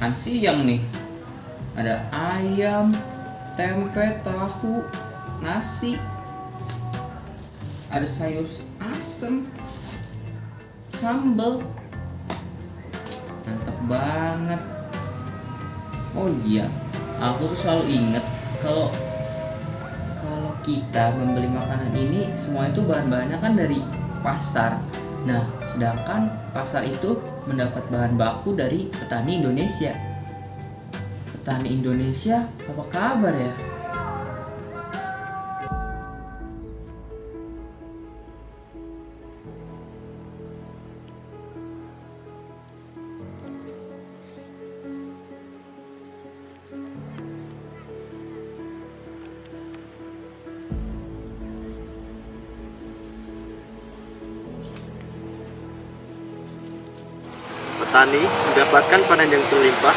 Kan siang nih. Ada ayam, tempe, tahu, nasi. Ada sayur asem, sambal. Mantap banget. Oh iya, aku tuh selalu inget kalau kalau kita membeli makanan ini semua itu bahan-bahannya kan dari pasar. Nah, sedangkan pasar itu mendapat bahan baku dari petani Indonesia. Petani Indonesia, apa kabar ya? Petani mendapatkan panen yang berlimpah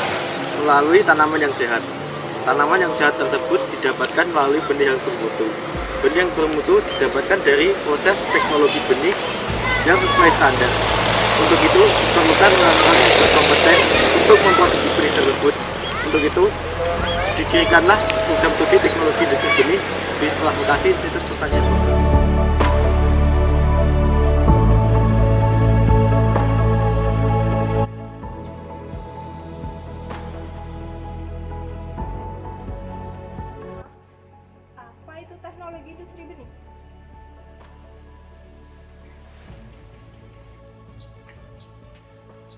melalui tanaman yang sehat. Tanaman yang sehat tersebut didapatkan melalui benih yang bermutu. Benih yang bermutu didapatkan dari proses teknologi benih yang sesuai standar. Untuk itu, diperlukan orang-orang yang berkompeten untuk memproduksi benih tersebut. Untuk itu, didirikanlah program studi teknologi industri benih di Sekolah Vokasi Institut Pertanian Bogor. Apa itu teknologi industri benih?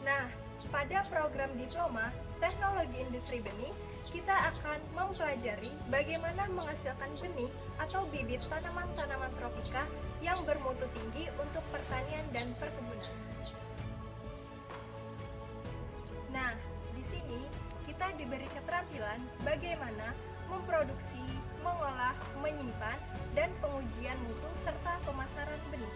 Nah, pada program diploma teknologi industri benih, kita akan mempelajari bagaimana menghasilkan benih atau bibit tanaman-tanaman tropika yang bermutu tinggi untuk pertanian dan perkebunan. Nah, di sini kita diberi keterampilan bagaimana memproduksi, mengolah, menyimpan, dan pengujian mutu serta pemasaran benih.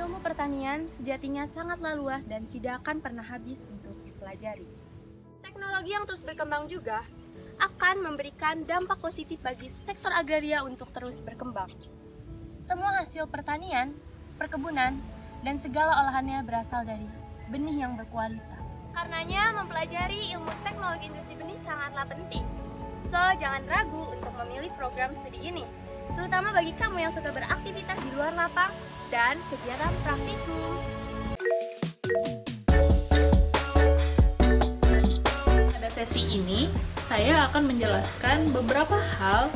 Ilmu pertanian sejatinya sangatlah luas dan tidak akan pernah habis untuk dipelajari. Teknologi yang terus berkembang juga akan memberikan dampak positif bagi sektor agraria untuk terus berkembang. Semua hasil pertanian, perkebunan, dan segala olahannya berasal dari benih yang berkualitas. Karenanya mempelajari ilmu teknologi industri benih sangatlah penting. So, jangan ragu untuk memilih program studi ini, terutama bagi kamu yang suka beraktivitas di luar lapang dan kegiatan praktikum. Pada sesi ini, saya akan menjelaskan beberapa hal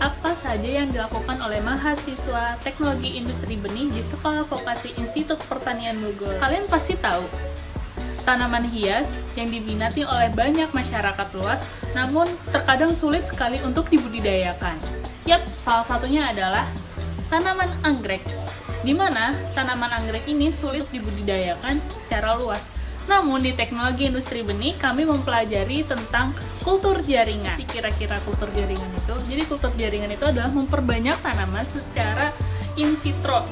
apa saja yang dilakukan oleh mahasiswa teknologi industri benih di Sekolah Vokasi Institut Pertanian Bogor. Kalian pasti tahu, tanaman hias yang diminati oleh banyak masyarakat luas, namun terkadang sulit sekali untuk dibudidayakan. Yap, salah satunya adalah tanaman anggrek, di mana tanaman anggrek ini sulit dibudidayakan secara luas. Namun di teknologi industri benih kami mempelajari tentang kultur jaringan. Kira-kira kultur jaringan itu, jadi kultur jaringan itu adalah memperbanyak tanaman secara in vitro.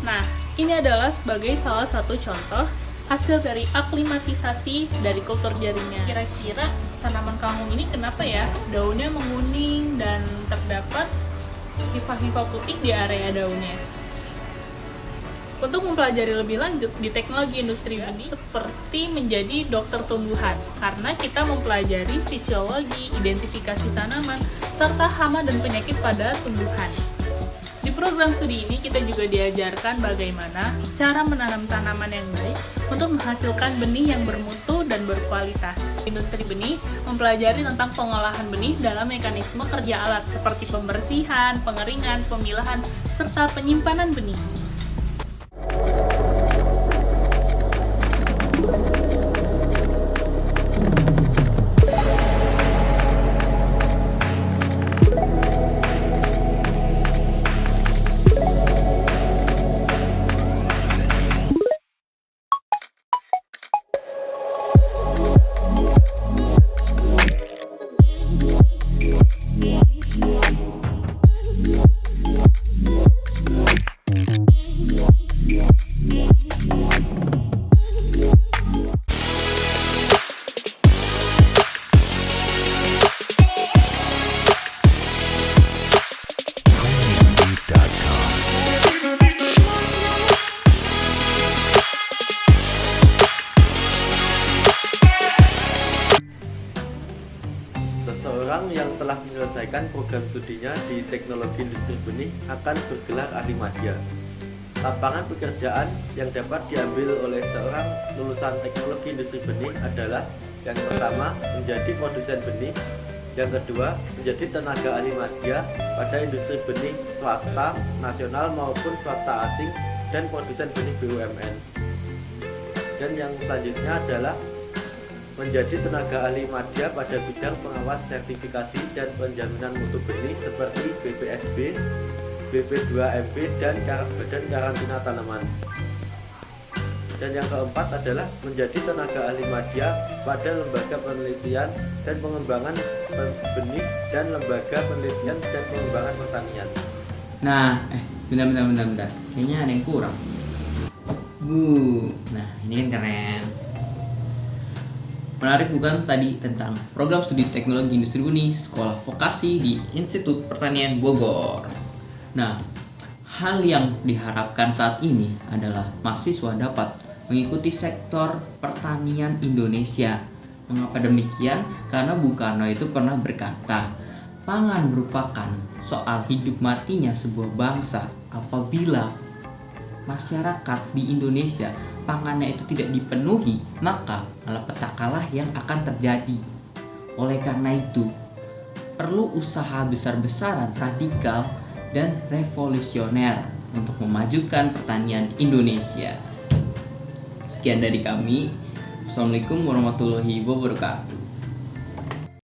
Nah, ini adalah sebagai salah satu contoh hasil dari aklimatisasi dari kultur jaringan. Kira-kira tanaman kangkung ini kenapa ya daunnya menguning dan terdapat hifa-hifa putih di area daunnya? Untuk mempelajari lebih lanjut di teknologi industri benih seperti menjadi dokter tumbuhan, karena kita mempelajari fisiologi, identifikasi tanaman, serta hama dan penyakit pada tumbuhan. Di program studi ini kita juga diajarkan bagaimana cara menanam tanaman yang baik untuk menghasilkan benih yang bermutu dan berkualitas. Industri benih mempelajari tentang pengolahan benih dalam mekanisme kerja alat seperti pembersihan, pengeringan, pemilahan, serta penyimpanan benih. Seseorang yang telah menyelesaikan program studinya di teknologi industri benih akan bergelar ahli madya. Lapangan pekerjaan yang dapat diambil oleh seorang lulusan teknologi industri benih adalah yang pertama menjadi produsen benih, yang kedua menjadi tenaga ahli madya pada industri benih swasta, nasional maupun swasta asing dan produsen benih BUMN. Dan yang selanjutnya adalah menjadi tenaga ahli madya pada bidang pengawas sertifikasi dan penjaminan mutu benih seperti BPSB, BP2MP dan Badan Karantina Tanaman. Dan yang keempat adalah menjadi tenaga ahli madya pada lembaga penelitian dan pengembangan benih dan lembaga penelitian dan pengembangan pertanian. Nah, bentar. Kayaknya ada yang kurang. Nah, ini kan keren. Menarik bukan tadi tentang program studi teknologi industri benih sekolah vokasi di Institut Pertanian Bogor. Nah, hal yang diharapkan saat ini adalah mahasiswa dapat mengikuti sektor pertanian Indonesia. Mengapa demikian? Karena Bung Karno itu pernah berkata, pangan merupakan soal hidup matinya sebuah bangsa. Apabila masyarakat di Indonesia pangannya itu tidak dipenuhi, maka malapetaakalah yang akan terjadi. Oleh karena itu, perlu usaha besar-besaran, radikal, dan revolusioner untuk memajukan pertanian Indonesia. Sekian dari kami. Assalamualaikum warahmatullahi wabarakatuh.